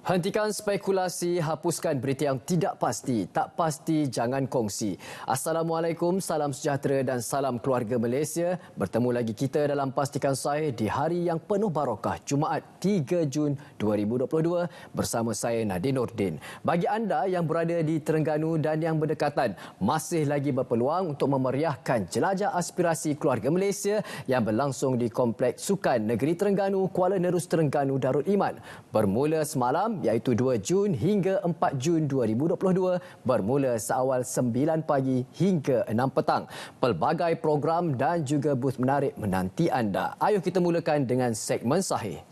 Hentikan spekulasi, hapuskan berita yang tidak pasti. Tak pasti, jangan kongsi. Assalamualaikum, salam sejahtera dan salam keluarga Malaysia. Bertemu lagi kita dalam Pastikan Sahih di hari yang penuh barakah, Jumaat 3 Jun 2022 bersama saya Nadine Nordin. Bagi anda yang berada di Terengganu dan yang berdekatan, masih lagi berpeluang untuk memeriahkan jelajah aspirasi keluarga Malaysia yang berlangsung di Kompleks Sukan Negeri Terengganu, Kuala Nerus Terengganu, Darul Iman. Bermula semalam iaitu 2 Jun hingga 4 Jun 2022 bermula seawal 9 pagi hingga 6 petang. Pelbagai program dan juga booth menarik menanti anda. Ayuh kita mulakan dengan segmen Sahih.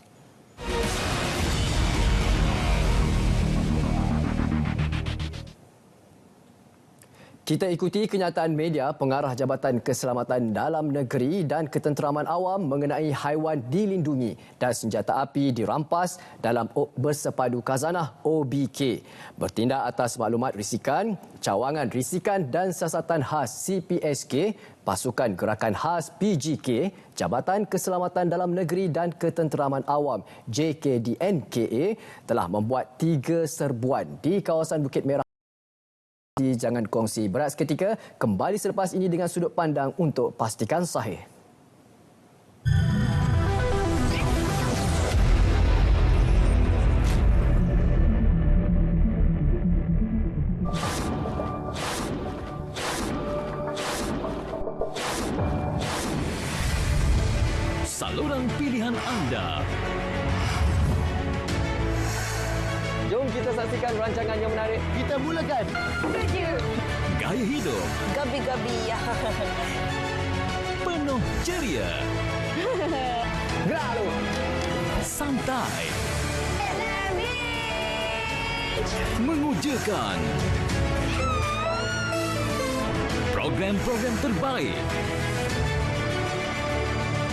Kita ikuti kenyataan media Pengarah Jabatan Keselamatan Dalam Negeri dan Ketenteraman Awam mengenai haiwan dilindungi dan senjata api dirampas dalam Bersepadu Khazanah OBK. Bertindak atas maklumat risikan, cawangan risikan dan siasatan khas CPSK, Pasukan Gerakan Khas PGK, Jabatan Keselamatan Dalam Negeri dan Ketenteraman Awam JKDNKA telah membuat 3 serbuan di kawasan Bukit Merah. Jangan kongsi. Berat seketika, kembali selepas ini dengan sudut pandang untuk Pastikan Sahih. Saluran pilihan anda. Jom kita saksikan rancangan yang menarik. Kita mulakan. Kerja. Gaya hidup Gabi-gabi ya. penuh ceria. Gerak lu. Santai. Mengujakan. Program-program terbaik.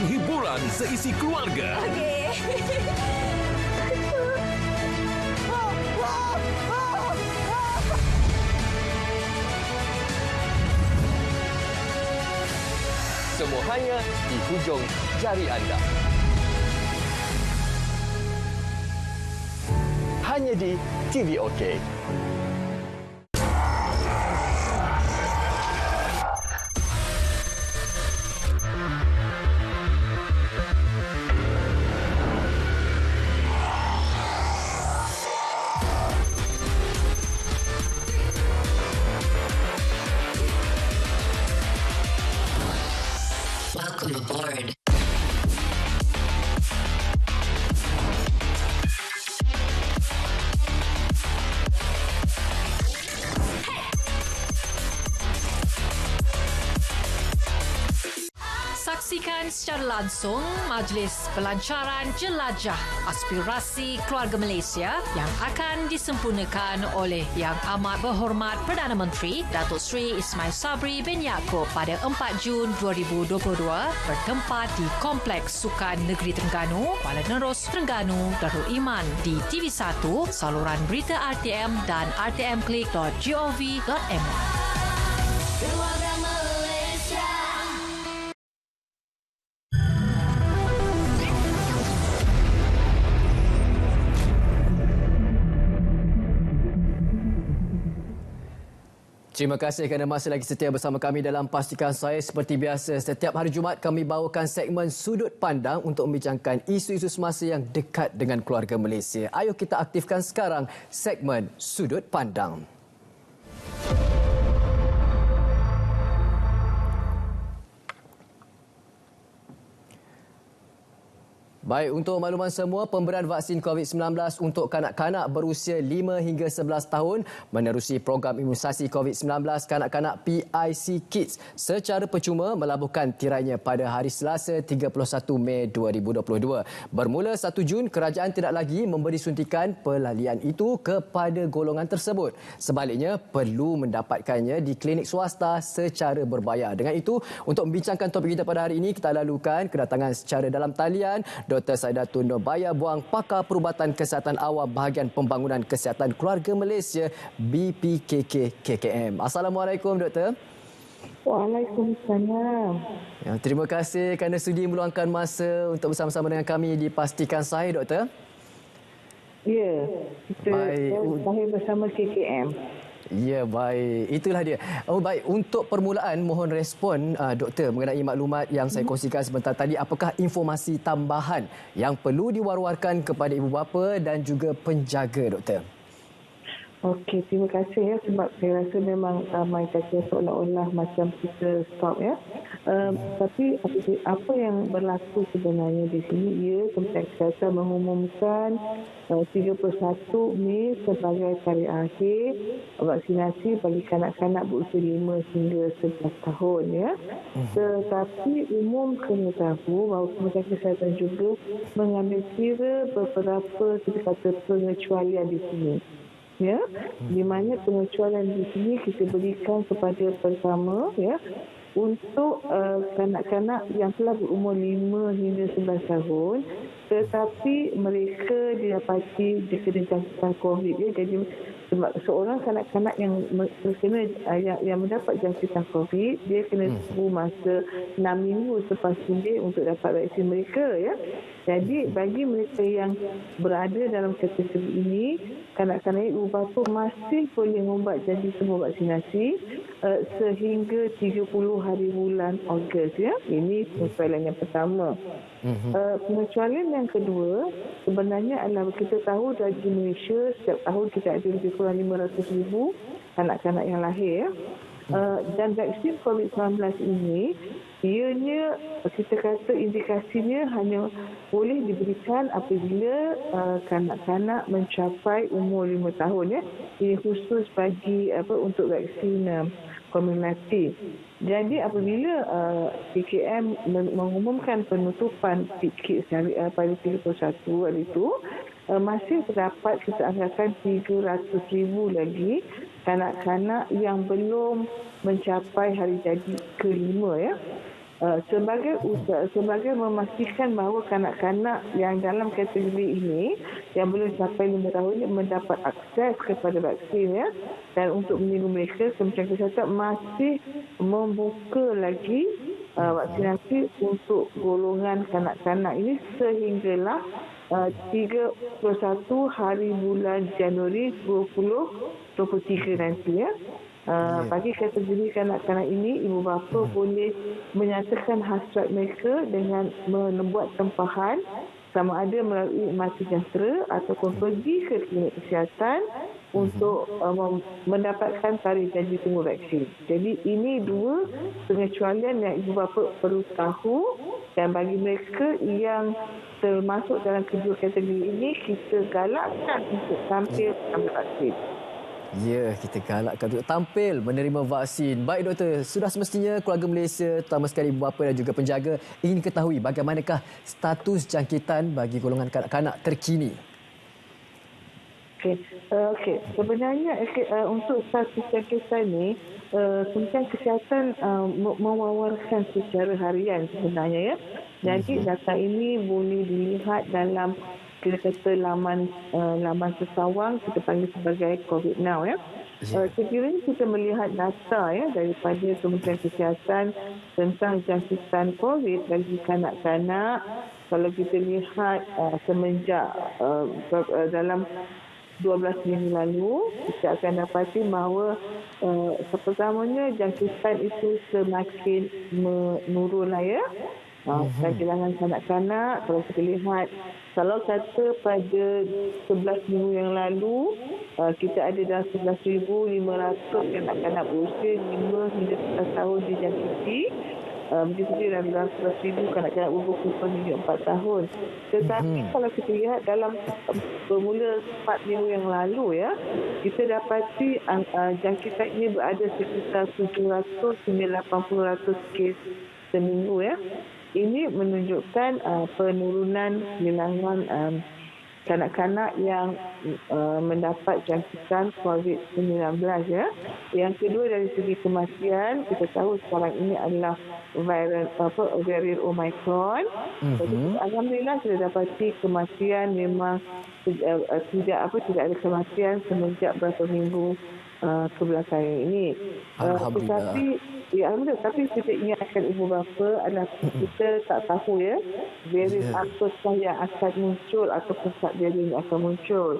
Hiburan seisi keluarga. Okey. Semua hanya di hujung jari anda. Hanya di TV OK. Welcome aboard. Saksikan secara langsung Majlis Pelancaran Jelajah Aspirasi Keluarga Malaysia yang akan disempurnakan oleh Yang Amat Berhormat Perdana Menteri Datuk Seri Ismail Sabri bin Yaakob pada 4 Jun 2022 bertempat di Kompleks Sukan Negeri Terengganu, Kuala Nerus Terengganu, Darul Iman di TV1, saluran berita RTM dan rtmklik.gov.my. Terima kasih kerana masih lagi setia bersama kami dalam Pastikan Sahih. Seperti biasa, setiap hari Jumaat kami bawakan segmen Sudut Pandang untuk membincangkan isu-isu semasa yang dekat dengan keluarga Malaysia. Ayuh kita aktifkan sekarang segmen Sudut Pandang. Baik, untuk makluman semua, pemberian vaksin COVID-19 untuk kanak-kanak berusia 5 hingga 11 tahun menerusi program imunisasi COVID-19 kanak-kanak PIC Kids secara percuma melabuhkan tirainya pada hari Selasa 31 Mei 2022. Bermula 1 Jun, kerajaan tidak lagi memberi suntikan pelalian itu kepada golongan tersebut. Sebaliknya, perlu mendapatkannya di klinik swasta secara berbayar. Dengan itu, untuk membincangkan topik kita pada hari ini, kita lalukan kedatangan secara dalam talian Dr. Saidatun Nurbaya Buang, Pakar Perubatan Kesihatan Awam Bahagian Pembangunan Kesihatan Keluarga Malaysia BPKK KKM. Assalamualaikum Doktor. Waalaikumsalam. Ya, terima kasih kerana sudi meluangkan masa untuk bersama-sama dengan kami di Pastikan Sahih, Doktor. Ya, kita lahir bersama KKM. Ya, baik. Itulah dia. Oh, baik. Untuk permulaan, mohon respon doktor mengenai maklumat yang saya kongsikan sebentar tadi. Apakah informasi tambahan yang perlu diwar-warkan kepada ibu bapa dan juga penjaga, doktor? Okey, terima kasih ya, sebab saya rasa memang ramai kata seolah-olah macam kita stop ya. Tapi apa yang berlaku sebenarnya di sini, Kementerian Kesihatan mengumumkan 31 Mei sebagai tarikh akhir vaksinasi bagi kanak-kanak berusia 5 hingga 11 tahun ya. Tetapi umum kena tahu bahawa Kementerian Kesihatan juga mengambil kira beberapa kita kata pengecualian di sini. Ya, di mana pengecualian di sini kita berikan kepada pertama ya untuk kanak-kanak yang telah berumur 5 hingga 11 tahun tetapi mereka didapati dikena jangkitan COVID ya. Jadi sebab seorang kanak-kanak yang terkena yang mendapat jangkitan COVID, dia kena tunggu masa 6 minggu selepas suntik untuk dapat vaksin mereka ya. Jadi bagi mereka yang berada dalam kategori ini, kanak-kanak ibu bapa masih boleh membuat janji semua vaksinasi sehingga 30 hari bulan Ogos ya. Ini pengecualian yang pertama. Pengecualian yang kedua sebenarnya adalah kita tahu dari Malaysia setiap tahun kita ada lebih kurang 500,000 kanak-kanak yang lahir ya. Dan vaksin COVID-19 ini ianya kita kata indikasinya hanya boleh diberikan apabila kanak-kanak mencapai umur 5 tahun ya. Ini khusus bagi untuk vaksin Comirnaty. Jadi apabila PKM mengumumkan penutupan PKIT pada 31 hari itu, masih terdapat kita anggarkan 300,000 lagi kanak-kanak yang belum mencapai hari jadi ke-5 ya. Sebagai memastikan bahawa kanak-kanak yang dalam kategori ini yang belum sampai 5 tahun ini mendapat akses kepada vaksin ya. Dan untuk melindungi mereka, Kementerian Kesihatan masih membuka lagi vaksinasi untuk golongan kanak-kanak ini sehinggalah 31 hari bulan Januari 2023 nanti ya. Bagi kategori kanak-kanak ini, ibu bapa boleh menyatakan hasrat mereka dengan membuat tempahan sama ada melalui Emas Sejahtera ataupun pergi ke klinik kesihatan untuk mendapatkan tarikh janji tunggu vaksin. Jadi ini dua pengecualian yang ibu bapa perlu tahu, dan bagi mereka yang termasuk dalam kedua kategori ini, kita galakkan untuk tampil ambil vaksin. Ya, kita galakkan untuk tampil menerima vaksin. Baik doktor, sudah semestinya keluarga Malaysia, terutama sekali ibu bapa dan juga penjaga ingin ketahui bagaimanakah status jangkitan bagi golongan kanak-kanak terkini. Okey. Sebenarnya untuk status jangkitan ini, Kementerian Kesihatan mewawarkan secara harian sebenarnya ya. Jadi data ini boleh dilihat dalam kita kata laman sesawang, kita panggil sebagai COVID Now ya. Sekiranya kita melihat data ya daripada Kementerian Kesihatan tentang jangkitan COVID bagi kanak-kanak, kalau kita lihat semenjak dalam 12 minggu lalu, kita akan dapati bahawa pertamanya jangkitan itu semakin menurun lah ya. Dan kehilangan kanak-kanak, kalau kita lihat, kalau kata pada 11 minggu yang lalu, kita ada dalam 11,500 kanak-kanak berusia 5 hingga 11 tahun dijangkiti. Begitu juga dalam 11,000 kanak-kanak berusia hingga 4 tahun. Tetapi kalau kita lihat dalam bermula 4 minggu yang lalu ya, kita dapati jangkitan ini berada sekitar 700 hingga 800 kes seminggu ya. Ini menunjukkan penurunan bilangan kanak-kanak yang mendapat jangkitan COVID-19 ya. Yang kedua dari segi kematian, kita tahu sekarang ini adalah varian Omicron. Jadi, alhamdulillah kita dapati kematian memang tidak ada kematian semenjak beberapa minggu kebelakangan ini. Tetapi Ya, betul. Tapi kita ingatkan ibu bapa adalah kita tak tahu ya varian apakah yang akan muncul ataupun tak varian yang akan muncul.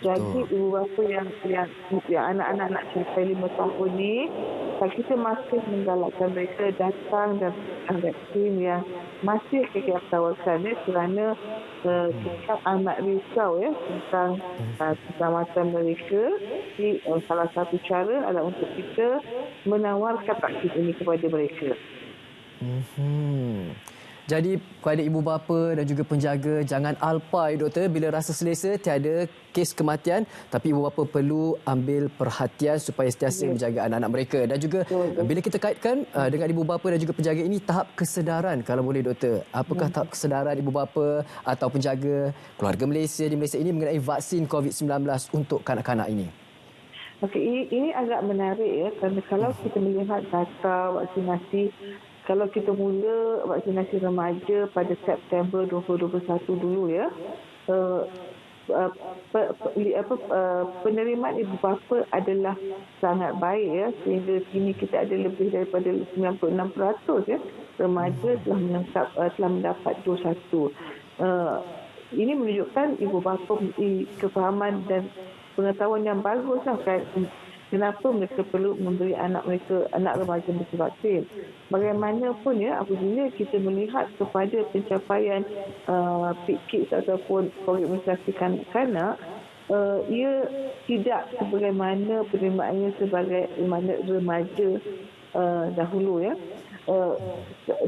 Jadi ibu bapa yang anak-anak nak sampai 5 tahun ni, kita masih menggalakkan mereka datang dan vaksin yang masih kita tawarkan ya, kerana kita amat risau ya tentang keselamatan mereka. Jadi salah satu cara adalah untuk kita menawarkan vaksin ini kepada mereka. Jadi kepada ibu bapa dan juga penjaga, jangan alpai doktor bila rasa selesa tiada kes kematian, tapi ibu bapa perlu ambil perhatian supaya sentiasa menjaga anak-anak mereka. Dan juga bila kita kaitkan dengan ibu bapa dan juga penjaga ini, tahap kesedaran kalau boleh doktor. Apakah tahap kesedaran ibu bapa atau penjaga keluarga Malaysia di Malaysia ini mengenai vaksin COVID-19 untuk kanak-kanak ini? Okey, ini agak menarik ya, kerana kalau kita melihat data vaksinasi, kalau kita mula vaksinasi remaja pada September 2021 dulu ya, penerimaan ibu bapa adalah sangat baik ya, sehingga kini kita ada lebih daripada 96% ya remaja telah mendapat dos 1. Ini menunjukkan ibu bapa memiliki kefahaman dan pengetahuan yang bagus lah kenapa mereka perlu memberi anak remaja mereka vaksin. Bagaimanapun ya, apabila kita melihat kepada pencapaian peak kids ataupun imunisasi kanak-kanak, ia tidak sebagaimana penerimaannya sebagai remaja dahulu ya.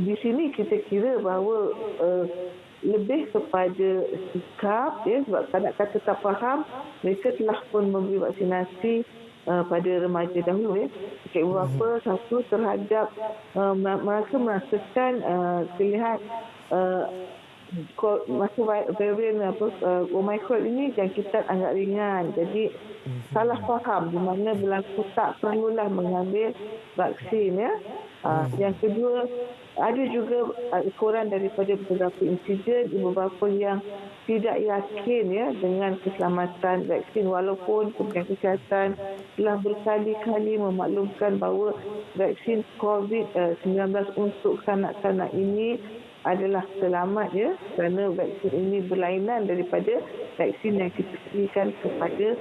Di sini kita kira bahawa lebih kepada sikap ya, sebab kanak-kanak tetap faham, mereka telah pun memberi vaksinasi pada remaja dahulu ya. Ibu bapa satu terhadap mereka merasakan terlihat masa varian Omicron ini jangkitan agak ringan. Jadi salah faham di mana berlaku tak perlulah mengambil vaksin ya. Yang kedua, ada juga ukuran daripada beberapa insiden ibu bapa yang tidak yakin ya dengan keselamatan vaksin, walaupun Kementerian Kesihatan telah berkali-kali memaklumkan bahawa vaksin COVID-19 untuk kanak-kanak ini adalah selamat ya, kerana vaksin ini berlainan daripada vaksin yang kita berikan kepada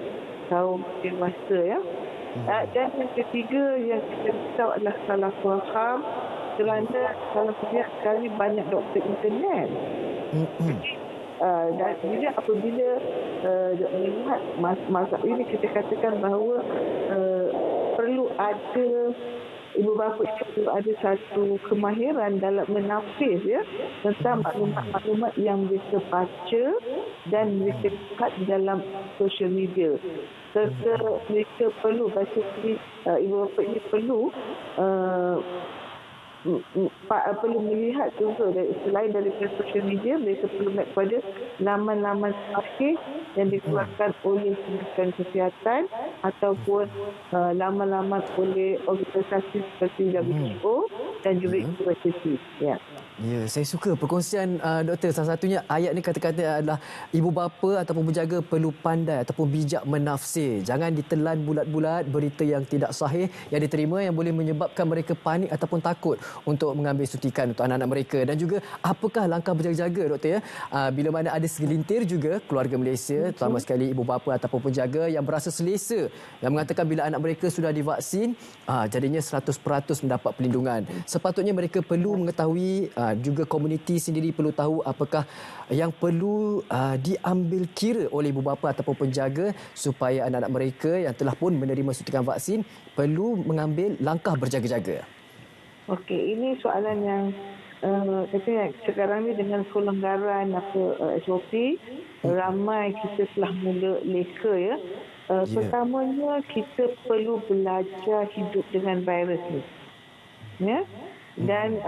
kaum dewasa ya. Dan yang ketiga yang kita tahu adalah salah faham, kerana kalau kita sekali banyak doktor internet. Dan bila apabila melihat masa ini, kita katakan bahawa perlu ada ibu bapa perlu ada satu kemahiran dalam menafis ya tentang maklumat-maklumat yang mereka baca dan mereka lihat di dalam social media. Serta mereka perlu baca, ibu bapa ini perlu melihat juga selain daripada social media, mereka perlu melihat kepada laman-laman sahih yang dikeluarkan oleh Kementerian Kesihatan ataupun laman-laman oleh organisasi seperti WHO dan juga universiti. Ya. Ya, saya suka perkongsian doktor. Salah satunya ayat ni kata-kata adalah ibu bapa ataupun penjaga perlu pandai ataupun bijak menafsir. Jangan ditelan bulat-bulat berita yang tidak sahih yang diterima yang boleh menyebabkan mereka panik ataupun takut untuk mengambil suntikan untuk anak-anak mereka. Dan juga apakah langkah berjaga-jaga doktor ya, bila mana ada segelintir juga keluarga Malaysia, terutama sekali ibu bapa ataupun penjaga yang berasa selesa, yang mengatakan bila anak mereka sudah divaksin, jadinya 100% mendapat perlindungan. Sepatutnya mereka perlu mengetahui, juga komuniti sendiri perlu tahu apakah yang perlu diambil kira oleh ibu bapa ataupun penjaga supaya anak-anak mereka yang telah pun menerima suntikan vaksin perlu mengambil langkah berjaga-jaga. Okey, ini soalan yang katanya sekarang ni dengan kelonggaran SOP, ramai kita telah mula leka ya. Pertamanya kita perlu belajar hidup dengan virus ni. Ya. Dan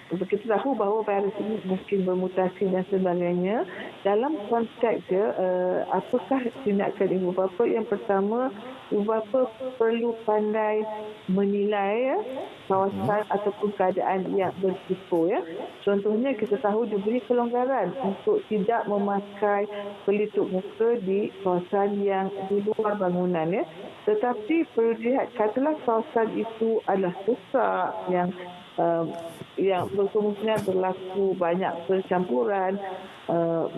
kita tahu bahawa virus ini mungkin bermutasi dan sebagainya. Dalam konteks dia, apakah tindakan ibu bapa? Yang pertama, ibu bapa perlu pandai menilai kawasan ataupun keadaan yang berisiko. Contohnya kita tahu diberi kelonggaran untuk tidak memakai pelitup muka di kawasan yang di luar bangunan. Tetapi perlu dilihat, katalah kawasan itu adalah sesak yang berkemungkinan berlaku banyak percampuran,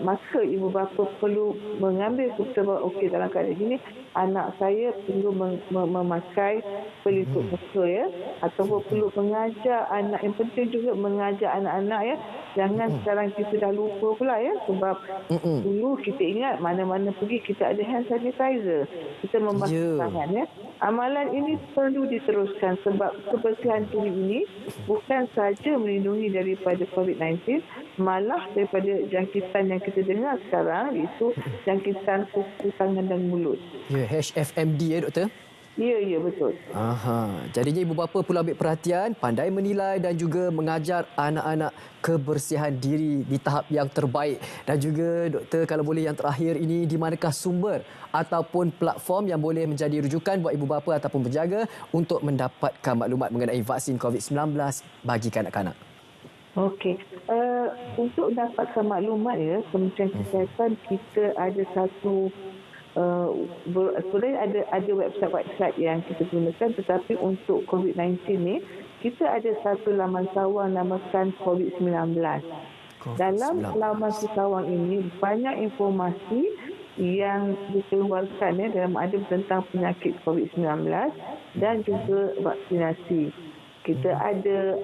maka ibu bapa perlu mengambil keputusan bahawa okey, dalam keadaan ini anak saya perlu memakai pelitup muka ataupun perlu mengajar anak. Yang penting juga mengajar anak-anak jangan sekarang kita dah lupa pula sebab dulu kita ingat mana-mana pergi kita ada hand sanitizer, kita membasuh tangan. Amalan ini perlu diteruskan sebab kebersihan diri ini bukan saja melindungi daripada COVID-19, malah daripada jangkitan yang kita dengar sekarang, iaitu jangkitan kuku, tangan dan mulut. Ya, HFMD doktor? Ya, betul. Jadinya ibu bapa perlu ambil perhatian, pandai menilai dan juga mengajar anak-anak kebersihan diri di tahap yang terbaik. Dan juga doktor, kalau boleh yang terakhir ini, di manakah sumber ataupun platform yang boleh menjadi rujukan buat ibu bapa ataupun penjaga untuk mendapatkan maklumat mengenai vaksin COVID-19 bagi kanak-kanak? Okey. Untuk dapatkan maklumat Kementerian Kesihatan kita ada satu sebenarnya ada website yang kita gunakan, tetapi untuk COVID-19 ni kita ada satu laman sawang namakan COVID-19. Dalam laman sawang ini banyak informasi yang dikeluarkan dalam ada tentang penyakit COVID-19 dan juga vaksinasi. Kita ada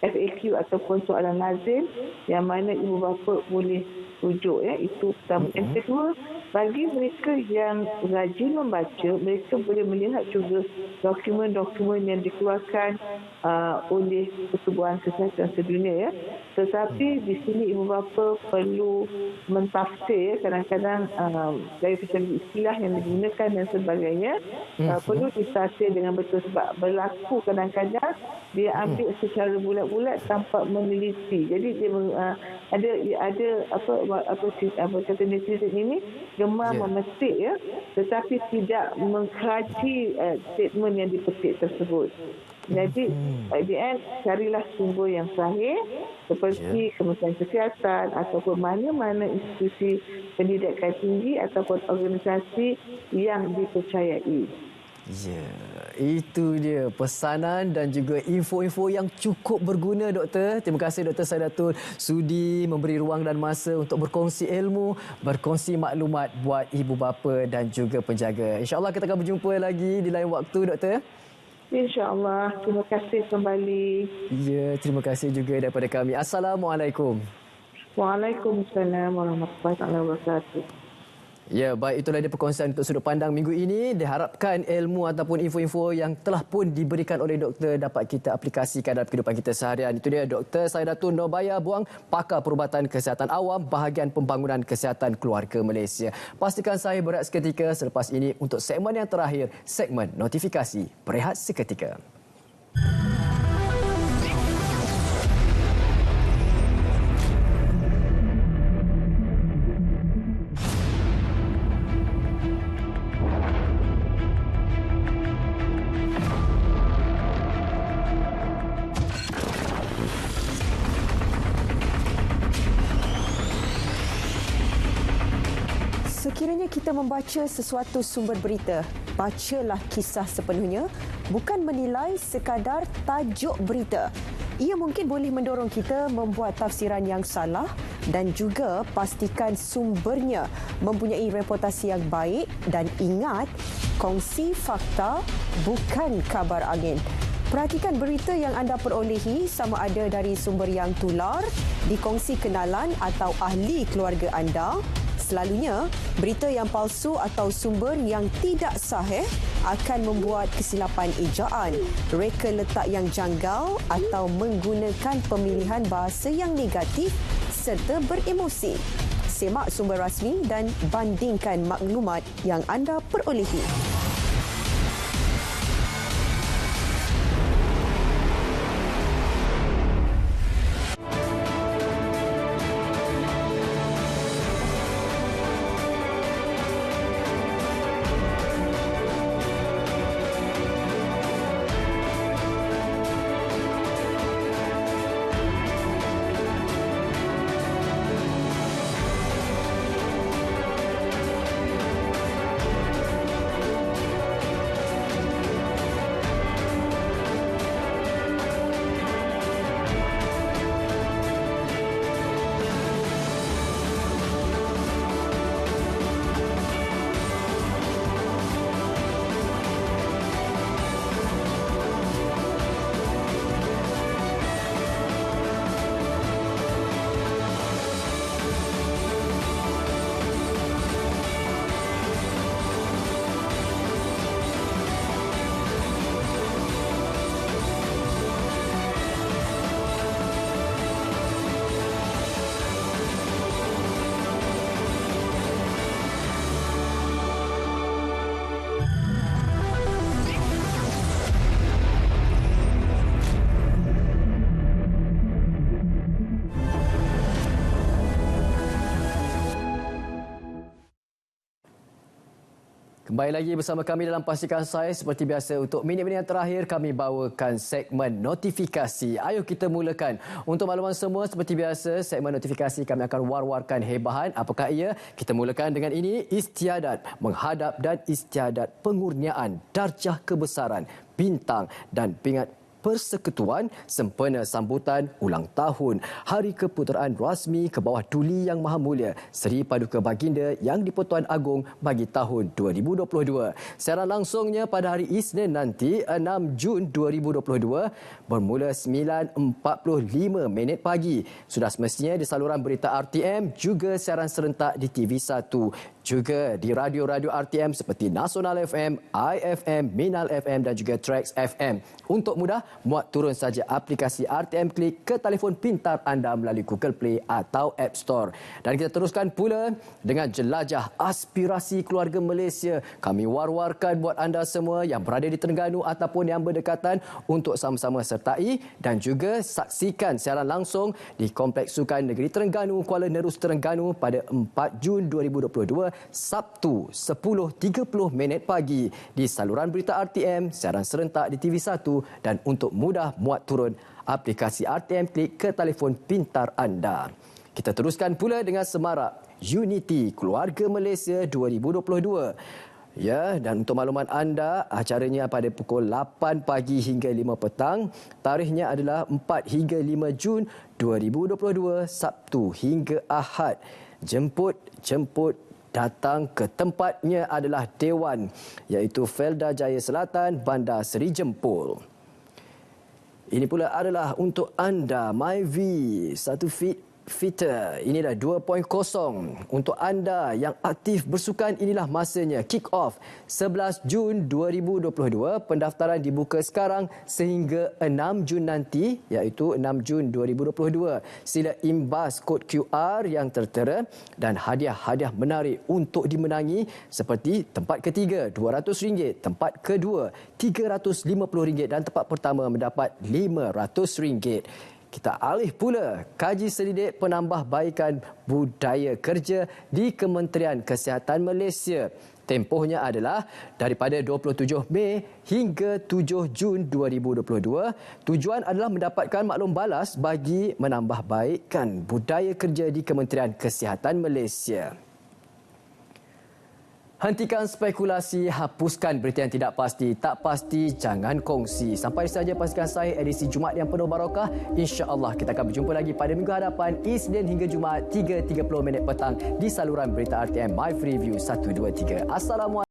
FAQ ataupun soalan lazim yang mana ibu bapa boleh rujuk. Itu pertama. Yang kedua, bagi mereka yang rajin membaca, mereka boleh melihat juga dokumen-dokumen yang dikeluarkan oleh Pertubuhan Kesihatan Sedunia. Tetapi di sini ibu bapa perlu mentafsir kadang-kadang dari istilah yang digunakan dan sebagainya. Perlu ditafsir dengan betul sebab berlaku kadang-kadang dia ambil secara bulat-bulat tanpa meneliti. Jadi dia ada apa kata netizen ini gemar memetik tetapi tidak mengkaji statement yang dipetik tersebut. Jadi at the end, carilah sumber yang sahih seperti Kementerian Kesihatan ataupun mana-mana institusi pendidikan tinggi ataupun organisasi yang dipercayai. Ya, itu dia pesanan dan juga info-info yang cukup berguna, doktor. Terima kasih Dr. Saidatul sudi memberi ruang dan masa untuk berkongsi ilmu, berkongsi maklumat buat ibu bapa dan juga penjaga. InsyaAllah kita akan berjumpa lagi di lain waktu, doktor. InsyaAllah. Terima kasih kembali. Ya, terima kasih juga daripada kami. Assalamualaikum. Waalaikumsalam warahmatullahi wabarakatuh. Ya, baik, itulah dia perkongsian untuk sudut pandang minggu ini. Diharapkan ilmu ataupun info-info yang telah pun diberikan oleh doktor dapat kita aplikasikan dalam kehidupan kita seharian. Itu dia Dr. Saidatul Nurbaya Buang, pakar perubatan kesihatan awam bahagian pembangunan kesihatan keluarga Malaysia. Pastikan saya berehat seketika selepas ini untuk segmen yang terakhir, segmen notifikasi berehat seketika. Sekiranya kita membaca sesuatu sumber berita, bacalah kisah sepenuhnya, bukan menilai sekadar tajuk berita. Ia mungkin boleh mendorong kita membuat tafsiran yang salah dan juga pastikan sumbernya mempunyai reputasi yang baik dan ingat, kongsi fakta bukan kabar angin. Perhatikan berita yang anda perolehi sama ada dari sumber yang tular, dikongsi kenalan atau ahli keluarga anda. Selalunya, berita yang palsu atau sumber yang tidak sahih akan membuat kesilapan ejaan, reka letak yang janggal atau menggunakan pemilihan bahasa yang negatif serta beremosi. Semak sumber rasmi dan bandingkan maklumat yang anda perolehi. Kembali lagi bersama kami dalam Pastikan Saya. Seperti biasa, untuk minit-minit yang terakhir kami bawakan segmen notifikasi. Ayo kita mulakan. Untuk makluman semua, seperti biasa, segmen notifikasi kami akan war-warkan hebahan. Apakah ia? Kita mulakan dengan ini, istiadat menghadap dan istiadat pengurniaan darjah kebesaran, bintang dan pingat Persekutuan sempena sambutan ulang tahun Hari Keputeraan Rasmi ke bawah Duli Yang Maha Mulia Seri Paduka Baginda Yang di-Pertuan Agong bagi tahun 2022. Siaran langsungnya pada hari Isnin nanti 6 Jun 2022 bermula 9.45 pagi. Sudah semestinya di saluran berita RTM, juga siaran serentak di TV1, juga di radio-radio RTM seperti Nasional FM, IFM, Minal FM dan juga Trax FM. Untuk mudah, muat turun saja aplikasi RTM Klik ke telefon pintar anda melalui Google Play atau App Store. Dan kita teruskan pula dengan jelajah aspirasi keluarga Malaysia. Kami war-warkan buat anda semua yang berada di Terengganu ataupun yang berdekatan untuk sama-sama sertai dan juga saksikan siaran langsung di Kompleks Sukan Negeri Terengganu, Kuala Nerus, Terengganu pada 4 Jun 2022, Sabtu 10.30 pagi di saluran berita RTM, siaran serentak di TV1 dan untuk mudah muat turun aplikasi RTM Klik ke telefon pintar anda. Kita teruskan pula dengan semarak Unity Keluarga Malaysia 2022. Ya, dan untuk makluman anda, acaranya pada pukul 8 pagi hingga 5 petang. Tarikhnya adalah 4 hingga 5 Jun 2022, Sabtu hingga Ahad. Jemput, datang ke tempatnya adalah Dewan, iaitu Felda Jaya Selatan, Bandar Seri Jempol. Ini pula adalah untuk anda, MyV, satu fitter. Inilah 2.0. Untuk anda yang aktif bersukan, inilah masanya. Kick off 11 Jun 2022. Pendaftaran dibuka sekarang sehingga 6 Jun nanti, iaitu 6 Jun 2022. Sila imbas kod QR yang tertera dan hadiah-hadiah menarik untuk dimenangi seperti tempat ketiga RM200, tempat kedua RM350 dan tempat pertama mendapat RM500. Kita alih pula kaji selidik penambahbaikan budaya kerja di Kementerian Kesihatan Malaysia. Tempohnya adalah daripada 27 Mei hingga 7 Jun 2022. Tujuan adalah mendapatkan maklum balas bagi menambahbaikkan budaya kerja di Kementerian Kesihatan Malaysia. Hentikan spekulasi, hapuskan berita yang tidak pasti. Tak pasti, jangan kongsi. Sampai saja Pastikan Saya edisi Jumaat yang penuh barakah. InsyaAllah kita akan berjumpa lagi pada minggu hadapan, Isnin hingga Jumaat 3.30 petang di saluran berita RTM My Free View 123. Assalamualaikum.